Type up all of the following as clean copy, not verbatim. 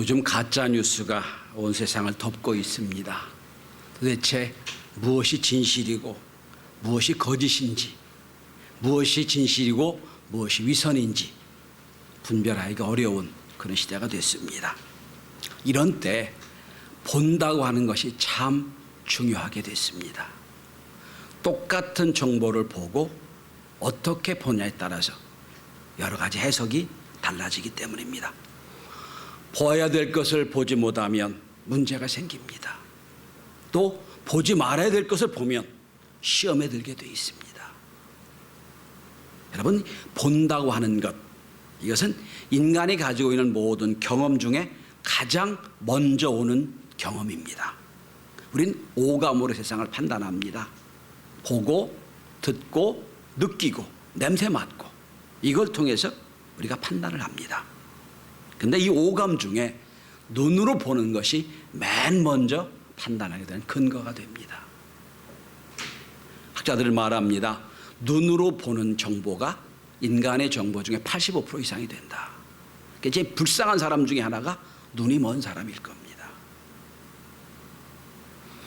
요즘 가짜 뉴스가 온 세상을 덮고 있습니다. 도대체 무엇이 진실이고 무엇이 거짓인지, 무엇이 진실이고 무엇이 위선인지 분별하기가 어려운 그런 시대가 됐습니다. 이런 때 본다고 하는 것이 참 중요하게 됐습니다. 똑같은 정보를 보고 어떻게 보냐에 따라서 여러 가지 해석이 달라지기 때문입니다. 보아야 될 것을 보지 못하면 문제가 생깁니다. 또 보지 말아야 될 것을 보면 시험에 들게 돼 있습니다. 여러분, 본다고 하는 것, 이것은 인간이 가지고 있는 모든 경험 중에 가장 먼저 오는 경험입니다. 우린 오감으로 세상을 판단합니다. 보고, 듣고, 느끼고, 냄새 맡고, 이걸 통해서 우리가 판단을 합니다. 근데 이 오감 중에 눈으로 보는 것이 맨 먼저 판단하게 되는 근거가 됩니다. 학자들은 말합니다. 눈으로 보는 정보가 인간의 정보 중에 85% 이상이 된다. 제일 불쌍한 사람 중에 하나가 눈이 먼 사람일 겁니다.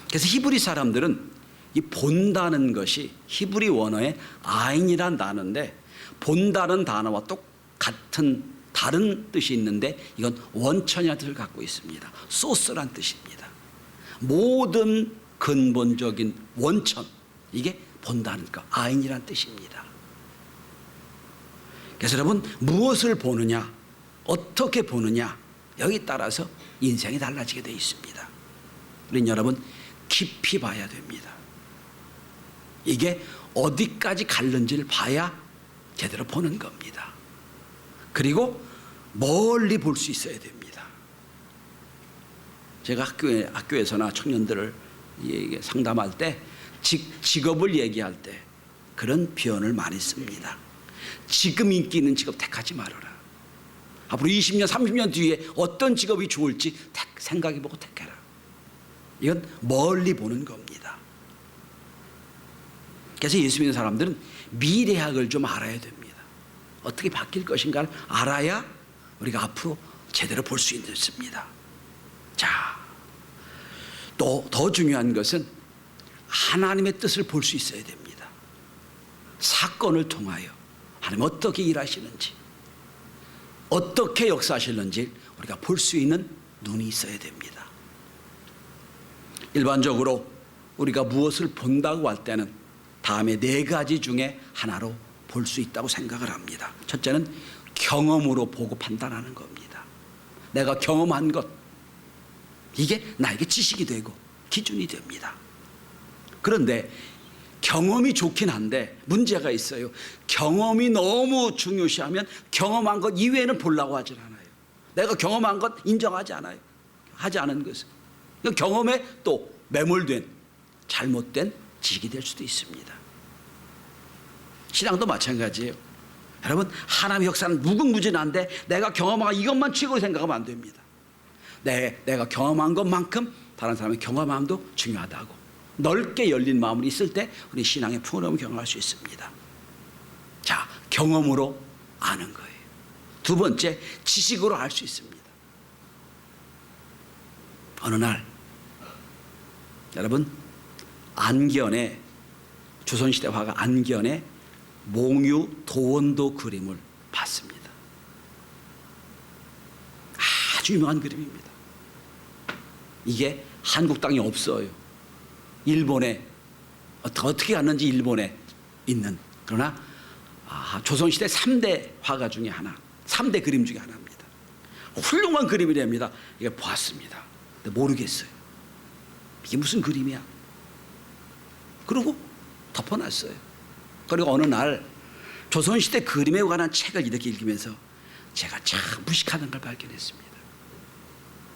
그래서 히브리 사람들은 이 본다는 것이 히브리 원어의 아인이란 단어인데, 본다는 단어와 똑같은 다른 뜻이 있는데 이건 원천이라는 뜻을 갖고 있습니다. 소스란 뜻입니다. 모든 근본적인 원천, 이게 본다는 것, 아인이란 뜻입니다. 그래서 여러분, 무엇을 보느냐, 어떻게 보느냐, 여기 따라서 인생이 달라지게 되어 있습니다. 우린 여러분 깊이 봐야 됩니다. 이게 어디까지 갈는지를 봐야 제대로 보는 겁니다. 그리고 멀리 볼 수 있어야 됩니다. 제가 학교에서나 청년들을 상담할 때 직업을 얘기할 때 그런 표현을 많이 씁니다. 지금 인기 있는 직업 택하지 말아라. 앞으로 20년, 30년 뒤에 어떤 직업이 좋을지 생각해보고 택해라. 이건 멀리 보는 겁니다. 그래서 예수 믿는 사람들은 미래학을 좀 알아야 됩니다. 어떻게 바뀔 것인가를 알아야 우리가 앞으로 제대로 볼 수 있습니다. 자, 또 더 중요한 것은 하나님의 뜻을 볼 수 있어야 됩니다. 사건을 통하여 하나님 어떻게 일하시는지, 어떻게 역사하시는지 우리가 볼 수 있는 눈이 있어야 됩니다. 일반적으로 우리가 무엇을 본다고 할 때는 다음에 4가지 중에 하나로 볼 수 있다고 생각을 합니다. 첫째는 경험으로 보고 판단하는 겁니다. 내가 경험한 것, 이게 나에게 지식이 되고 기준이 됩니다. 그런데 경험이 좋긴 한데 문제가 있어요. 경험이 너무 중요시하면 경험한 것 이외에는 보려고 하질 않아요. 내가 경험한 것 인정하지 않아요. 하지 않은 것은 경험에 또 매몰된 잘못된 지식이 될 수도 있습니다. 신앙도 마찬가지예요. 여러분, 하나님의 역사는 무궁무진한데 내가 경험한 이것만 최고로 생각하면 안 됩니다. 내가 경험한 것만큼 다른 사람의 경험함도 중요하다고 넓게 열린 마음이 있을 때 우리 신앙의 풍요로움을 경험할 수 있습니다. 자, 경험으로 아는 거예요. 두 번째, 지식으로 알 수 있습니다. 어느 날 여러분, 안견에, 조선시대 화가 안견에 몽유 도원도 그림을 봤습니다. 아주 유명한 그림입니다. 이게 한국 땅에 없어요. 일본에 어떻게 갔는지 일본에 있는, 그러나 조선시대 3대 화가 중에 하나, 3대 그림 중에 하나입니다. 훌륭한 그림이랍니다. 이게 보았습니다. 근데 모르겠어요. 이게 무슨 그림이야? 그러고 덮어놨어요. 그리고 어느 날 조선시대 그림에 관한 책을 이렇게 읽으면서 제가 참 무식하다는 걸 발견했습니다.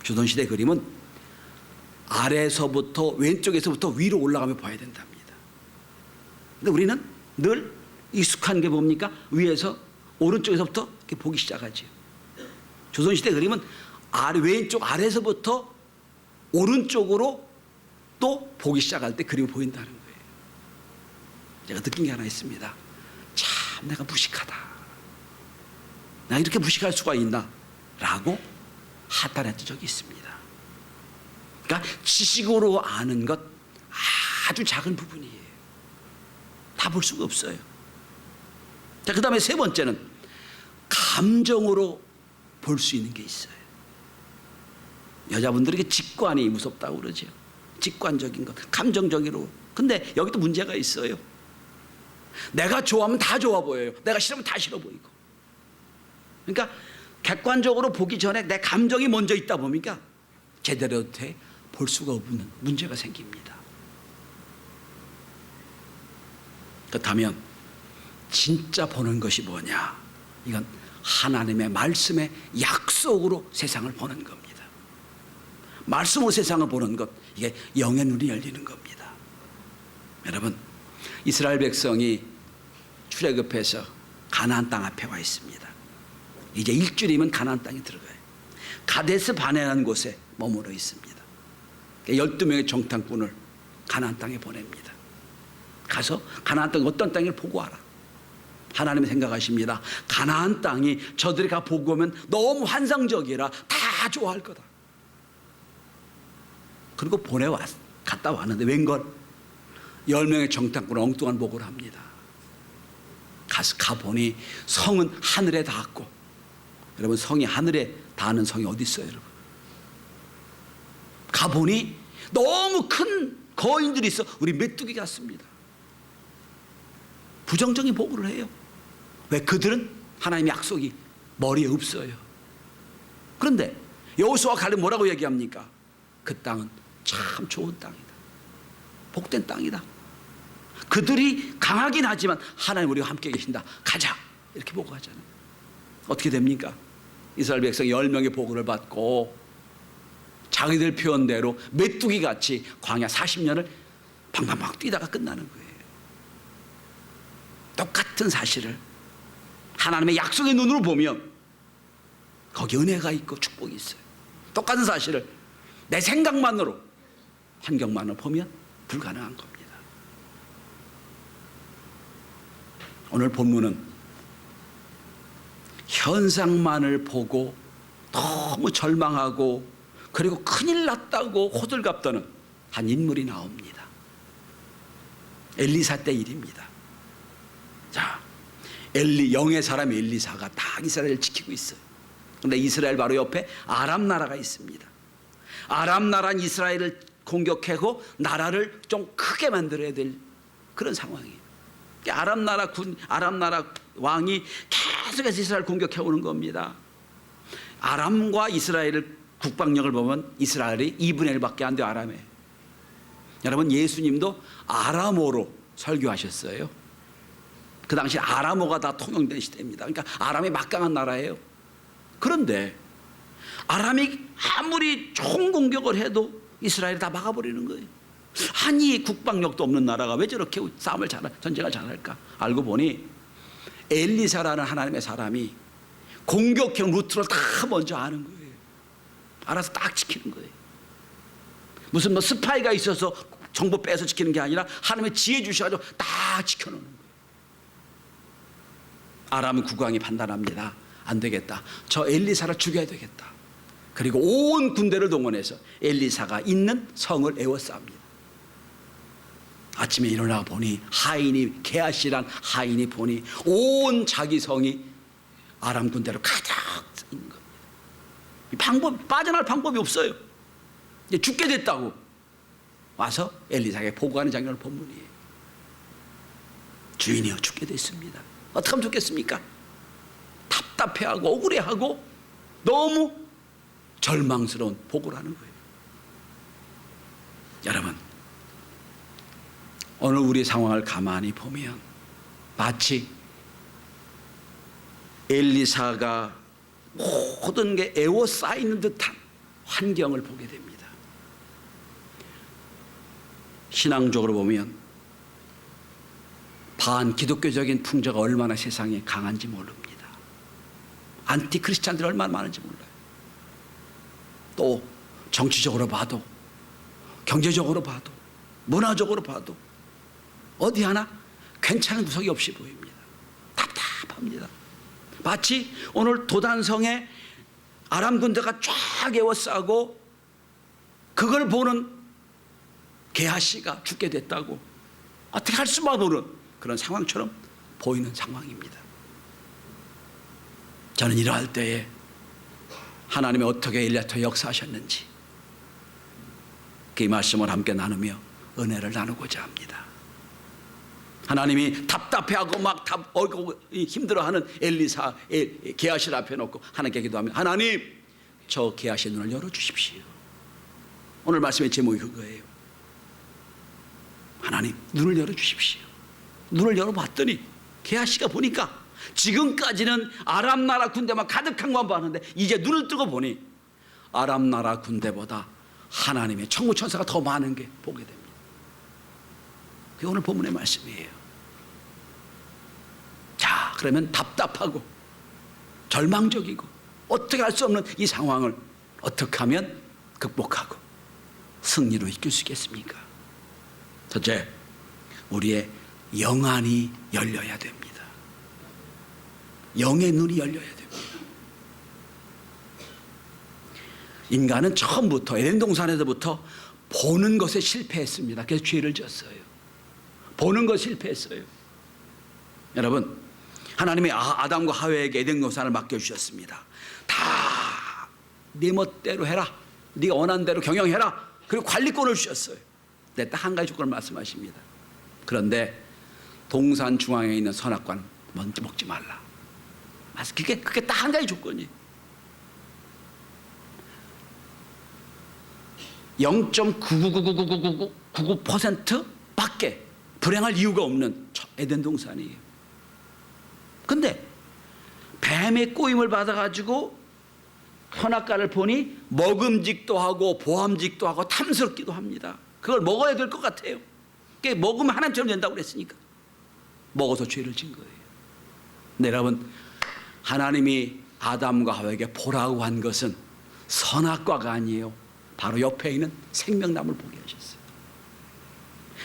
조선시대 그림은 아래서부터, 왼쪽에서부터 위로 올라가며 봐야 된답니다. 근데 우리는 늘 익숙한 게 뭡니까? 위에서, 오른쪽에서부터 이렇게 보기 시작하죠. 조선시대 그림은 왼쪽 아래서부터 오른쪽으로 또 보기 시작할 때 그림이 보인다는 거예요. 제가 느낀 게 하나 있습니다. 참 내가 무식하다. 나 이렇게 무식할 수가 있나? 라고 하달했던 적이 있습니다. 그러니까 지식으로 아는 것 아주 작은 부분이에요. 다 볼 수가 없어요. 자, 그 다음에 세 번째는 감정으로 볼 수 있는 게 있어요. 여자분들에게 직관이 무섭다고 그러죠. 직관적인 것, 감정적으로. 근데 여기도 문제가 있어요. 내가 좋아하면 다 좋아 보여요. 내가 싫으면 다 싫어 보이고. 그러니까 객관적으로 보기 전에 내 감정이 먼저 있다 보니까 제대로 볼 수가 없는 문제가 생깁니다. 그렇다면 진짜 보는 것이 뭐냐? 이건 하나님의 말씀의 약속으로 세상을 보는 겁니다. 말씀으로 세상을 보는 것, 이게 영의 눈이 열리는 겁니다. 여러분, 이스라엘 백성이 출애굽해서 가나안 땅 앞에 와 있습니다. 이제 일주일이면 가나안 땅에 들어가요. 가데스 바네라는 곳에 머물러 있습니다. 12명의 정탐꾼을 가나안 땅에 보냅니다. 가서 가나안 땅이 어떤 땅을 보고 와라. 하나님이 생각하십니다. 가나안 땅이 저들이 가 보고 오면 너무 환상적이라 다 좋아할 거다. 그리고 갔다 왔는데 웬걸 10명의 정탐꾼은 엉뚱한 보고를 합니다. 가보니 성은 하늘에 닿았고, 여러분, 성이 하늘에 닿는 성이 어디 있어요, 여러분? 가보니 너무 큰 거인들이 있어 우리 메뚜기 같습니다. 부정적인 보고를 해요. 왜? 그들은 하나님의 약속이 머리에 없어요. 그런데 여호수아 갈렙 뭐라고 얘기합니까? 그 땅은 참 좋은 땅이다. 복된 땅이다. 그들이 강하긴 하지만 하나님 우리와 함께 계신다. 가자. 이렇게 보고하잖아요. 어떻게 됩니까? 이스라엘 백성이 10명의 보고를 받고 자기들 표현대로 메뚜기 같이 광야 40년을 방방방 뛰다가 끝나는 거예요. 똑같은 사실을 하나님의 약속의 눈으로 보면 거기 은혜가 있고 축복이 있어요. 똑같은 사실을 내 생각만으로, 환경만으로 보면 불가능한 겁니다. 오늘 본문은 현상만을 보고 너무 절망하고 그리고 큰일 났다고 호들갑 떠는 한 인물이 나옵니다. 엘리사 때 일입니다. 자, 영의 사람 엘리사가 딱 이스라엘을 지키고 있어요. 그런데 이스라엘 바로 옆에 아람 나라가 있습니다. 아람 나라는 이스라엘을 공격하고 나라를 좀 크게 만들어야 될 그런 상황이에요. 아람 나라 왕이 계속해서 이스라엘 공격해 오는 겁니다. 아람과 이스라엘을 국방력을 보면 이스라엘이 2분의 1밖에 안 돼요. 아람에. 여러분, 예수님도 아람어로 설교하셨어요. 그 당시 아람어가 다 통용된 시대입니다. 그러니까 아람이 막강한 나라예요. 그런데 아람이 아무리 총공격을 해도 이스라엘이 다 막아버리는 거예요. 아니, 국방력도 없는 나라가 왜 저렇게 전쟁을 잘할까? 알고 보니 엘리사라는 하나님의 사람이 공격형 루트를 다 먼저 아는 거예요. 알아서 딱 지키는 거예요. 무슨 스파이가 있어서 정보 빼서 지키는 게 아니라 하나님의 지혜 주셔가지고 딱 지켜놓는 거예요. 아람 국왕이 판단합니다. 안 되겠다. 저 엘리사를 죽여야 되겠다. 그리고 온 군대를 동원해서 엘리사가 있는 성을 에워쌉니다. 아침에 일어나 보니 하인이, 게하시란 하인이 보니 온 자기 성이 아람 군대로 가득 있는 겁니다. 빠져나갈 방법이 없어요. 이제 죽게 됐다고 와서 엘리사에게 보고하는 장면을 본문이에요. 주인이여, 죽게 됐습니다. 어떻게 하면 좋겠습니까? 답답해하고 억울해하고 너무 절망스러운 보고를 하는 거예요. 여러분, 오늘 우리 상황을 가만히 보면 마치 엘리사가 모든 게 에워싸이는 듯한 환경을 보게 됩니다. 신앙적으로 보면 반기독교적인 풍조가 얼마나 세상에 강한지 모릅니다. 안티 크리스찬들이 얼마나 많은지 몰라요. 또 정치적으로 봐도, 경제적으로 봐도, 문화적으로 봐도 어디 하나 괜찮은 구석이 없이 보입니다. 답답합니다. 마치 오늘 도단성에 아람 군대가 쫙 에워싸고 그걸 보는 게하시가 죽게 됐다고 어떻게 할 수만 없는 그런 상황처럼 보이는 상황입니다. 저는 이러할 때에 하나님이 어떻게 엘리야터 역사하셨는지 그 말씀을 함께 나누며 은혜를 나누고자 합니다. 하나님이 답답해하고 막 힘들어하는 게하시를 앞에 놓고 하나님께 기도하면 하나님 저 게하시의 눈을 열어주십시오. 오늘 말씀의 제목이 그거예요. 하나님 눈을 열어주십시오. 눈을 열어봤더니 게하시가 보니까 지금까지는 아람 나라 군대만 가득한 것만 봤는데 이제 눈을 뜨고 보니 아람 나라 군대보다 하나님의 천군 천사가 더 많은 게 보게 됩니다. 그게 오늘 본문의 말씀이에요. 자, 그러면 답답하고 절망적이고 어떻게 할 수 없는 이 상황을 어떻게 하면 극복하고 승리로 이끌 수 있겠습니까? 첫째, 우리의 영안이 열려야 됩니다. 영의 눈이 열려야 됩니다. 인간은 처음부터 에덴 동산에서부터 보는 것에 실패했습니다. 그래서 죄를 지었어요. 보는 것에 실패했어요. 여러분, 하나님이 아담과 하와에게 에덴 동산을 맡겨주셨습니다. 다 네 멋대로 해라. 네가 원하는 대로 경영해라. 그리고 관리권을 주셨어요. 네, 딱 한 가지 조건을 말씀하십니다. 그런데 동산 중앙에 있는 선악과는 먼저 먹지 말라. 그게 딱 한 가지 조건이에요. 0.99999999% 밖에 불행할 이유가 없는 에덴 동산이에요. 근데 뱀의 꼬임을 받아가지고 선악과를 보니 먹음직도 하고 보암직도 하고 탐스럽기도 합니다. 그걸 먹어야 될 것 같아요. 그게 먹으면 하나님처럼 된다고 그랬으니까 먹어서 죄를 진 거예요. 네, 여러분, 하나님이 아담과 하와에게 보라고 한 것은 선악과가 아니에요. 바로 옆에 있는 생명나무를 보게 하셨어요.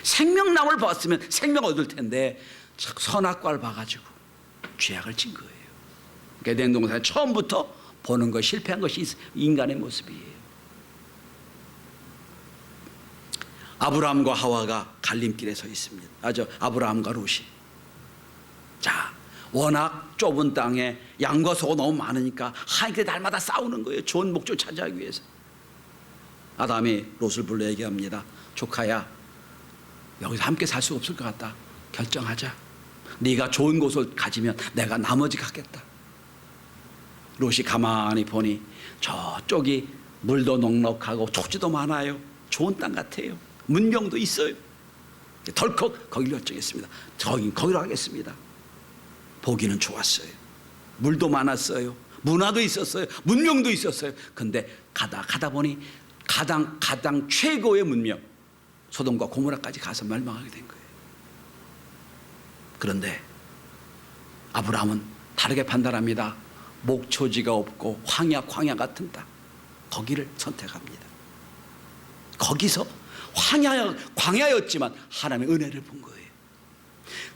생명나무를 봤으면 생명 얻을 텐데 선악과를 봐가지고 죄악을 진 거예요. 에덴 동산에 처음부터 보는 것 실패한 것이 인간의 모습이에요. 아브라함과 하와가 갈림길에 서 있습니다. 아브라함과 롯이. 자, 워낙 좁은 땅에 양과 소가 너무 많으니까 하나님께 날마다 싸우는 거예요. 좋은 목줄 차지하기 위해서. 아담이 롯을 불러 얘기합니다. 조카야, 여기서 함께 살 수 없을 것 같다. 결정하자. 네가 좋은 곳을 가지면 내가 나머지 가겠다. 롯이 가만히 보니 저쪽이 물도 넉넉하고 촉지도 많아요. 좋은 땅 같아요. 문명도 있어요. 덜컥 거기로 결정했습니다. 거기로 하겠습니다. 보기는 좋았어요. 물도 많았어요. 문화도 있었어요. 문명도 있었어요. 근데 가다 보니 가장 최고의 문명 소돔과 고모라까지 가서 멸망하게 된 거예요. 그런데 아브라함은 다르게 판단합니다. 목초지가 없고 광야 같은 땅, 거기를 선택합니다. 거기서 광야였지만 하나님의 은혜를 본 거예요.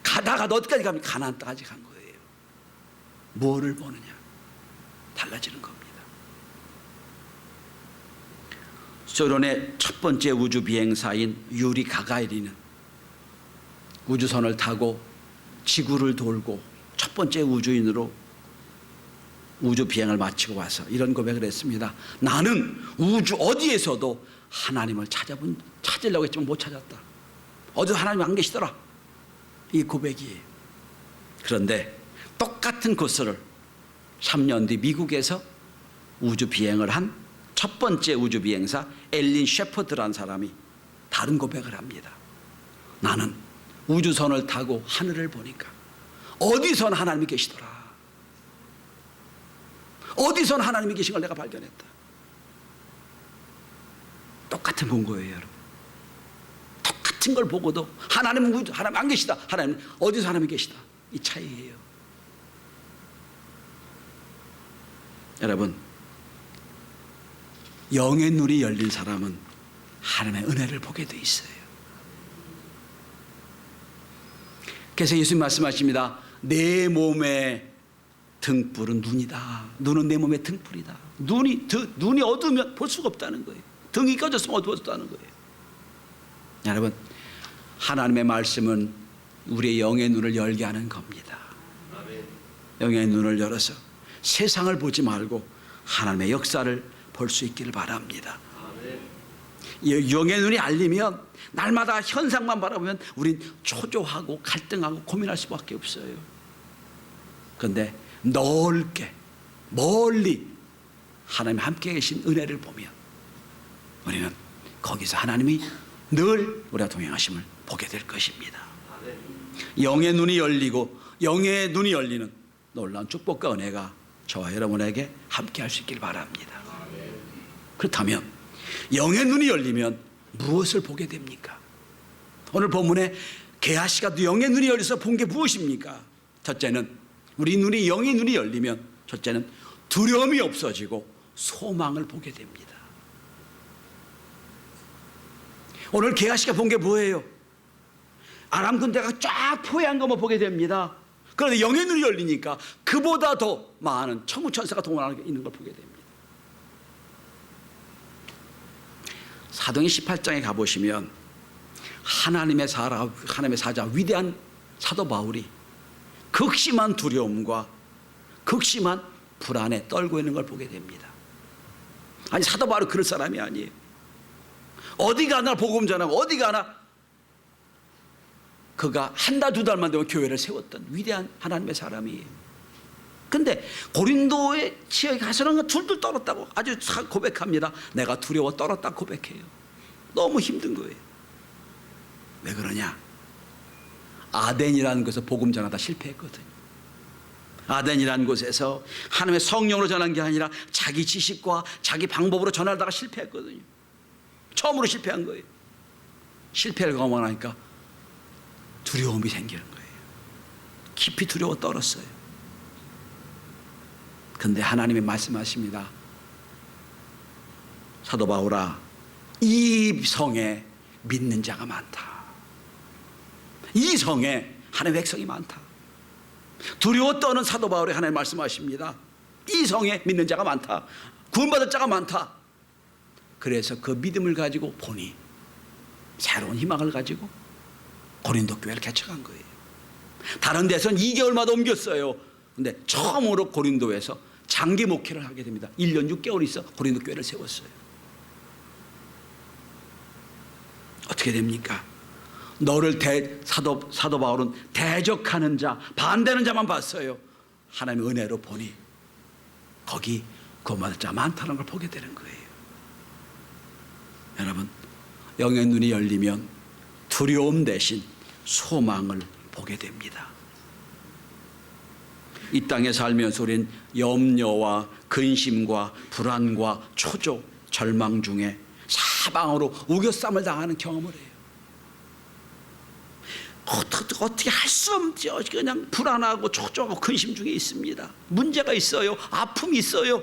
가다가 어디까지 가면 가나안 땅까지 간 거예요. 뭐를 보느냐 달라지는 겁니다. 소련의 첫 번째 우주 비행사인 유리 가가리는 우주선을 타고 지구를 돌고 첫 번째 우주인으로 우주 비행을 마치고 와서 이런 고백을 했습니다. 나는 우주 어디에서도 하나님을 찾으려고 했지만 못 찾았다. 어디서 하나님이 안 계시더라. 이 고백이에요. 그런데 똑같은 코스를 3년 뒤 미국에서 우주 비행을 한 첫 번째 우주 비행사 엘린 셰퍼드라는 사람이 다른 고백을 합니다. 나는 우주선을 타고 하늘을 보니까 어디선 하나님이 계시더라. 어디선 하나님이 계신 걸 내가 발견했다. 똑같은 본 거예요, 여러분. 똑같은 걸 보고도 하나님 안 계시다. 하나님 어디서 하나님이 계시다. 이 차이예요. 여러분, 영의 눈이 열린 사람은 하나님의 은혜를 보게 돼 있어요. 그래서 예수님 말씀하십니다. 내 몸에 등불은 눈이다. 눈은 내 몸의 등불이다. 눈이 어두우면 볼 수가 없다는 거예요. 등이 꺼졌으면 어두워졌다는 거예요. 여러분, 하나님의 말씀은 우리의 영의 눈을 열게 하는 겁니다. 영의 눈을 열어서 세상을 보지 말고 하나님의 역사를 볼 수 있기를 바랍니다. 영의 눈이 알리면 날마다 현상만 바라보면 우린 초조하고 갈등하고 고민할 수밖에 없어요. 그런데 넓게 멀리 하나님 함께 계신 은혜를 보면 우리는 거기서 하나님이 늘 우리와 동행하심을 보게 될 것입니다. 영의 눈이 열리고 영의 눈이 열리는 놀라운 축복과 은혜가 저와 여러분에게 함께 할 수 있길 바랍니다. 그렇다면 영의 눈이 열리면 무엇을 보게 됩니까? 오늘 본문에 게하시가 영의 눈이 열려서 본 게 무엇입니까? 첫째는 우리 눈이 영의 눈이 열리면 첫째는 두려움이 없어지고 소망을 보게 됩니다. 오늘 게하시가 본 게 뭐예요? 아람 군대가 쫙 포위한 것만 보게 됩니다. 그런데 영의 눈이 열리니까 그보다 더 많은 천군천사가 동원하고 있는 걸 보게 됩니다. 사도행 18장에 가보시면 하나님의 사자 위대한 사도 바울이 극심한 두려움과 극심한 불안에 떨고 있는 걸 보게 됩니다. 아니, 사도 바울이 그럴 사람이 아니에요. 어디 가나 복음 전하고 어디 가나 그가 한 달 두 달만 되면 교회를 세웠던 위대한 하나님의 사람이에요. 근데 고린도에 지역에 가서는 둘둘 떨었다고 아주 고백합니다. 내가 두려워 떨었다 고백해요. 너무 힘든 거예요. 왜 그러냐? 아덴이라는 곳에서 복음 전하다 실패했거든요. 아덴이라는 곳에서 하나님의 성령으로 전한 게 아니라 자기 지식과 자기 방법으로 전하다가 실패했거든요. 처음으로 실패한 거예요. 실패를 경험하니까 두려움이 생기는 거예요. 깊이 두려워 떨었어요. 근데 하나님이 말씀하십니다. 사도 바울아, 이 성에 믿는 자가 많다. 이 성에 하나님의 백성이 많다. 두려워 떠는 사도 바울이 하나님 말씀하십니다. 이 성에 믿는 자가 많다. 구원받을 자가 많다. 그래서 그 믿음을 가지고 보니 새로운 희망을 가지고 고린도 교회를 개척한 거예요. 다른 데서는 2개월마다 옮겼어요. 근데 처음으로 고린도에서 장기 목회를 하게 됩니다. 1년 6개월 있어 고린도 교회를 세웠어요. 어떻게 됩니까? 너를 사도 바울은 대적하는 자, 반대하는 자만 봤어요. 하나님의 은혜로 보니 거기 구원받을 자가 많다는 걸 보게 되는 거예요. 여러분, 영의 눈이 열리면 두려움 대신 소망을 보게 됩니다. 이 땅에 살면서 우린 염려와 근심과 불안과 초조, 절망 중에 사방으로 우겨쌈을 당하는 경험을 해요. 어떻게 할 수 없지. 그냥 불안하고 초조하고 근심 중에 있습니다. 문제가 있어요. 아픔이 있어요.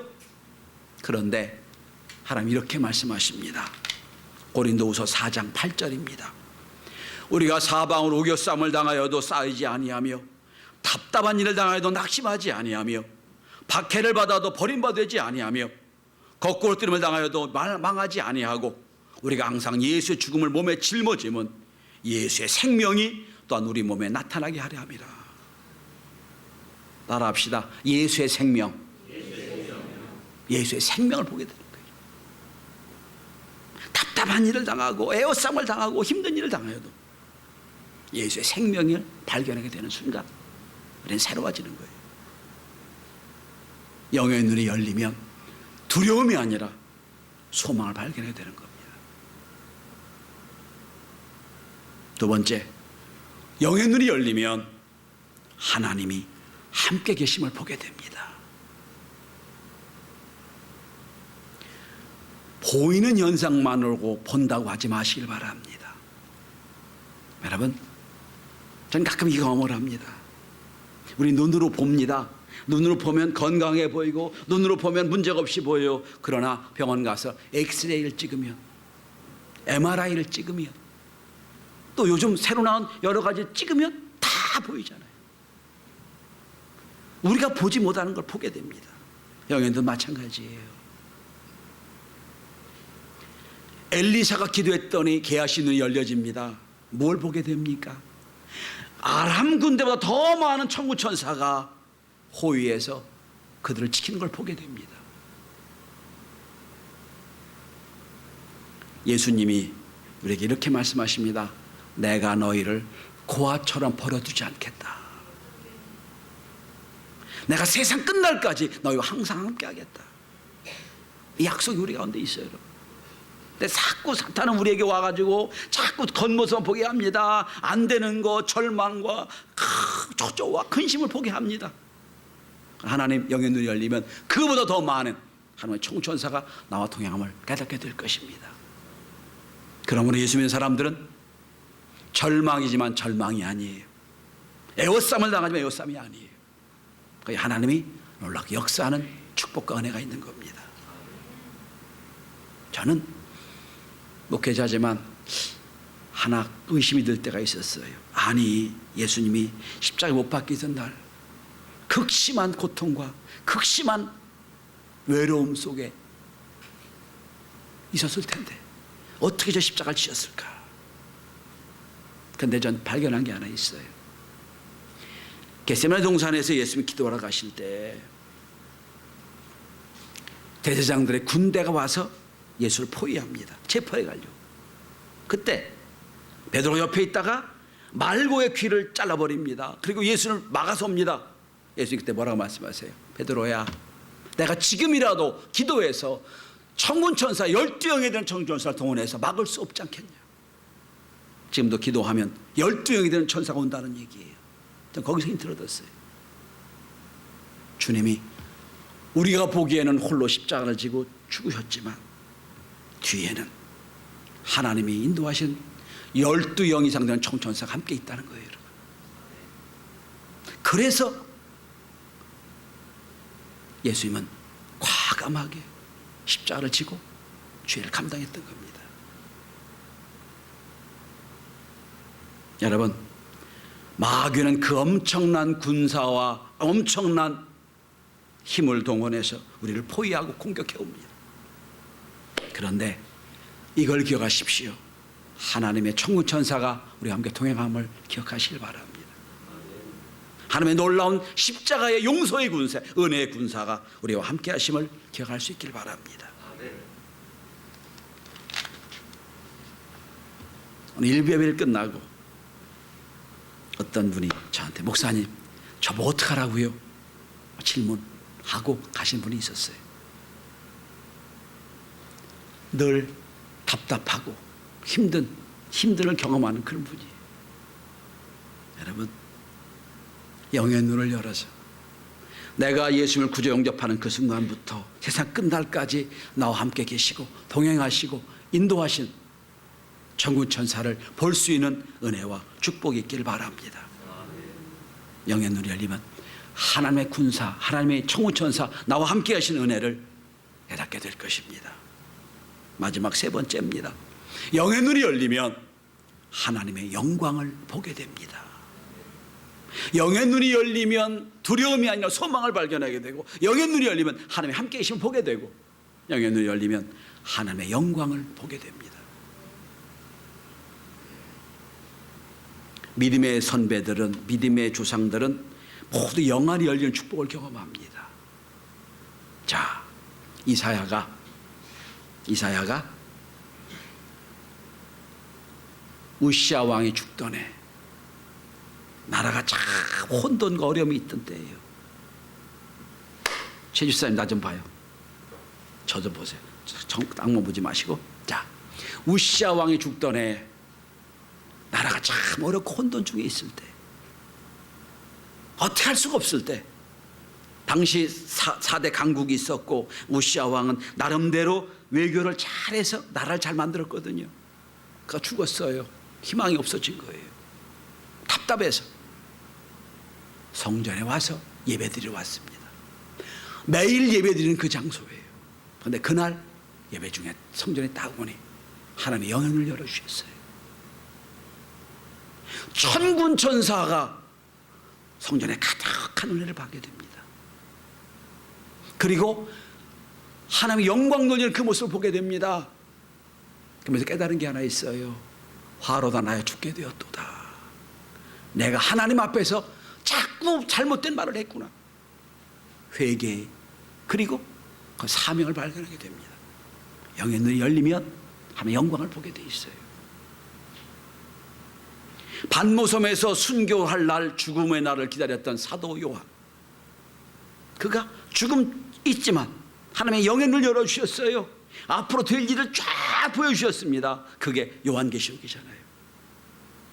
그런데 하나님 이렇게 말씀하십니다. 고린도후서 4장 8절입니다. 우리가 사방으로 우겨쌈을 당하여도 쌓이지 아니하며 답답한 일을 당하여도 낙심하지 아니하며 박해를 받아도 버림받지 아니하며 거꾸로 뜨림을 당하여도 망하지 아니하고 우리가 항상 예수의 죽음을 몸에 짊어짐은 예수의 생명이 또한 우리 몸에 나타나게 하려 함이라. 따라합시다. 예수의 생명. 예수의 생명을 보게 되는 거예요. 답답한 일을 당하고 애워싸움을 당하고 힘든 일을 당하여도 예수의 생명을 발견하게 되는 순간 우리는 새로워지는 거예요. 영의 눈이 열리면 두려움이 아니라 소망을 발견하게 되는 겁니다. 두 번째, 영의 눈이 열리면 하나님이 함께 계심을 보게 됩니다. 보이는 현상만으로 본다고 하지 마시길 바랍니다. 여러분, 저는 가끔 이 경험을 합니다. 우리 눈으로 봅니다. 눈으로 보면 건강해 보이고 눈으로 보면 문제가 없이 보여요. 그러나 병원 가서 엑스레이를 찍으면, MRI를 찍으면, 또 요즘 새로 나온 여러 가지 찍으면 다 보이잖아요. 우리가 보지 못하는 걸 보게 됩니다. 영혼도 마찬가지예요. 엘리사가 기도했더니 게하시 눈이 열려집니다. 뭘 보게 됩니까? 아람 군대보다 더 많은 천군 천사가 호위해서 그들을 지키는 걸 보게 됩니다. 예수님이 우리에게 이렇게 말씀하십니다. 내가 너희를 고아처럼 버려두지 않겠다. 내가 세상 끝날까지 너희와 항상 함께 하겠다. 이 약속이 우리 가운데 있어요. 근데 자꾸 사탄은 우리에게 와가지고 자꾸 겉모습만 보게 합니다. 안 되는 거, 절망과 초조와 근심을 보게 합니다. 하나님 영의 눈이 열리면 그보다 더 많은 하나님의 총천사가 나와 동행함을 깨닫게 될 것입니다. 그러므로 예수 믿는 사람들은 절망이지만 절망이 아니에요. 애워쌈을 당하지만 애워쌈이 아니에요. 하나님이 놀랍게 역사하는 축복과 은혜가 있는 겁니다. 저는 목회자지만 하나 의심이 들 때가 있었어요. 아니, 예수님이 십자가에 못 박히던 날 극심한 고통과 극심한 외로움 속에 있었을 텐데 어떻게 저 십자가를 지셨을까? 그런데 전 발견한 게 하나 있어요. 겟세마네 동산에서 예수님이 기도하러 가실 때 대제사장들의 군대가 와서 예수를 포위합니다. 체포해 가려고. 그때 베드로 옆에 있다가 말고의 귀를 잘라버립니다. 그리고 예수를 막아서 옵니다. 예수님 그때 뭐라고 말씀하세요? 베드로야, 내가 지금이라도 기도해서 천군천사 12영에 되는 천군천사를 동원해서 막을 수 없지 않겠냐. 지금도 기도하면 12영이 되는 천사가 온다는 얘기예요. 전 거기서 힌트를 얻었어요. 주님이 우리가 보기에는 홀로 십자가를 지고 죽으셨지만 뒤에는 하나님이 인도하신 12영 이상 되는 총천사가 함께 있다는 거예요. 여러분. 그래서 예수님은 과감하게 십자가를 지고 죄를 감당했던 겁니다. 여러분, 마귀는 그 엄청난 군사와 엄청난 힘을 동원해서 우리를 포위하고 공격해 옵니다. 그런데 이걸 기억하십시오. 하나님의 천군천사가 우리와 함께 동행함을 기억하시길 바랍니다. 하나님의 놀라운 십자가의 용서의 군사, 은혜의 군사가 우리와 함께 하심을 기억할 수 있길 바랍니다. 오늘 일부예배를 끝나고 어떤 분이 저한테 목사님 저보고 어떡하라고요? 질문하고 가신 분이 있었어요. 늘 답답하고 힘듦을 경험하는 그런 분이에요. 여러분, 영의 눈을 열어서 내가 예수님을 구주 영접하는 그 순간부터 세상 끝날까지 나와 함께 계시고 동행하시고 인도하신 천군천사를 볼 수 있는 은혜와 축복이 있기를 바랍니다. 영의 눈이 열리면 하나님의 군사, 하나님의 천군천사 나와 함께 하신 은혜를 깨닫게 될 것입니다. 마지막 세 번째입니다. 영의 눈이 열리면 하나님의 영광을 보게 됩니다. 영의 눈이 열리면 두려움이 아니라 소망을 발견하게 되고, 영의 눈이 열리면 하나님의 함께 계심을 보게 되고, 영의 눈이 열리면 하나님의 영광을 보게 됩니다. 믿음의 선배들은, 믿음의 조상들은 모두 영안이 열리는 축복을 경험합니다. 자, 이사야가 우시아 왕이 죽던 해, 나라가 참 혼돈과 어려움이 있던 때예요. 최주사님 나 좀 봐요. 저 좀 보세요. 악몽 보지 마시고. 자, 우시아 왕이 죽던 해, 나라가 참 어렵고 혼돈 중에 있을 때, 어떻게 할 수가 없을 때, 당시 4대 강국이 있었고 우시아 왕은 나름대로 외교를 잘해서 나라를 잘 만들었거든요. 그가 죽었어요. 희망이 없어진 거예요. 답답해서 성전에 와서 예배드리러 왔습니다. 매일 예배드리는 그 장소예요. 그런데 그날 예배 중에 성전에 딱 오니 하나님의 영혼을 열어주셨어요. 천군천사가 성전에 가득한 은혜를 받게 됩니다. 그리고 하나님의 영광 돌리는 그 모습을 보게 됩니다. 그러면서 깨달은 게 하나 있어요. 화로다 나여 죽게 되었도다. 내가 하나님 앞에서 자꾸 잘못된 말을 했구나. 회개, 그리고 그 사명을 발견하게 됩니다. 영의 눈이 열리면 하나님의 영광을 보게 돼 있어요. 반모섬에서 순교할 날, 죽음의 날을 기다렸던 사도 요한, 그가 죽음 있지만 하나님의 영의 눈을 열어주셨어요. 앞으로 될 일을 쫙 보여주셨습니다. 그게 요한계시록이잖아요.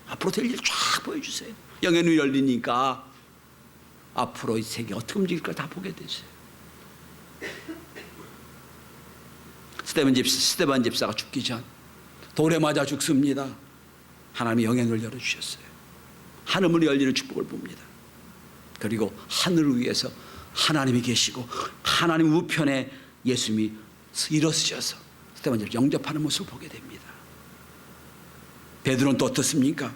앞으로 될 일을 쫙 보여주세요. 영의 눈이 열리니까 앞으로 이 세계 어떻게 움직일까 다 보게 되세요. 스데반 집사가 죽기 전 돌에 맞아 죽습니다. 하나님이 영의 눈을 열어주셨어요. 하늘문이 열리는 축복을 봅니다. 그리고 하늘을 위해서 하나님이 계시고 하나님 우편에 예수님이 일어서셔서 스데반 집사를 영접하는 모습을 보게 됩니다. 베드로는 또 어떻습니까?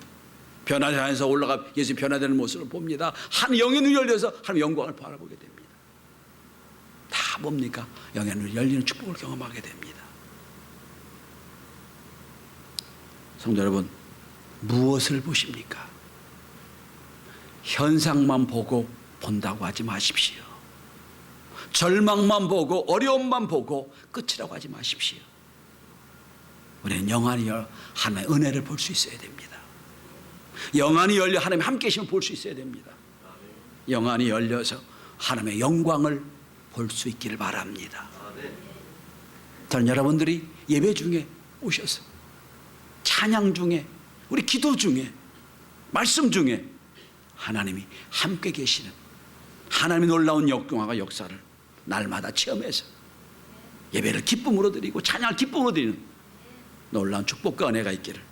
변화산에서 올라가 예수님 변화되는 모습을 봅니다. 한 영의 눈이 열려서 하나님의 영광을 바라보게 됩니다. 다 뭡니까? 영의 눈이 열리는 축복을 경험하게 됩니다. 성도 여러분, 무엇을 보십니까? 현상만 보고 본다고 하지 마십시오. 절망만 보고 어려움만 보고 끝이라고 하지 마십시오. 우리는 영안이 열려 하나님의 은혜를 볼 수 있어야 됩니다. 영안이 열려 하나님의 함께 계심을 볼 수 있어야 됩니다. 영안이 열려서 하나님의 영광을 볼 수 있기를 바랍니다. 저는 여러분들이 예배 중에 오셔서 찬양 중에 우리 기도 중에 말씀 중에 하나님이 함께 계시는 하나님의 놀라운 역동화가 역사를 날마다 체험해서 예배를 기쁨으로 드리고 찬양을 기쁨으로 드리는 놀라운 축복과 은혜가 있기를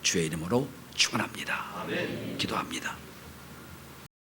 주의 이름으로 축원합니다. 기도합니다.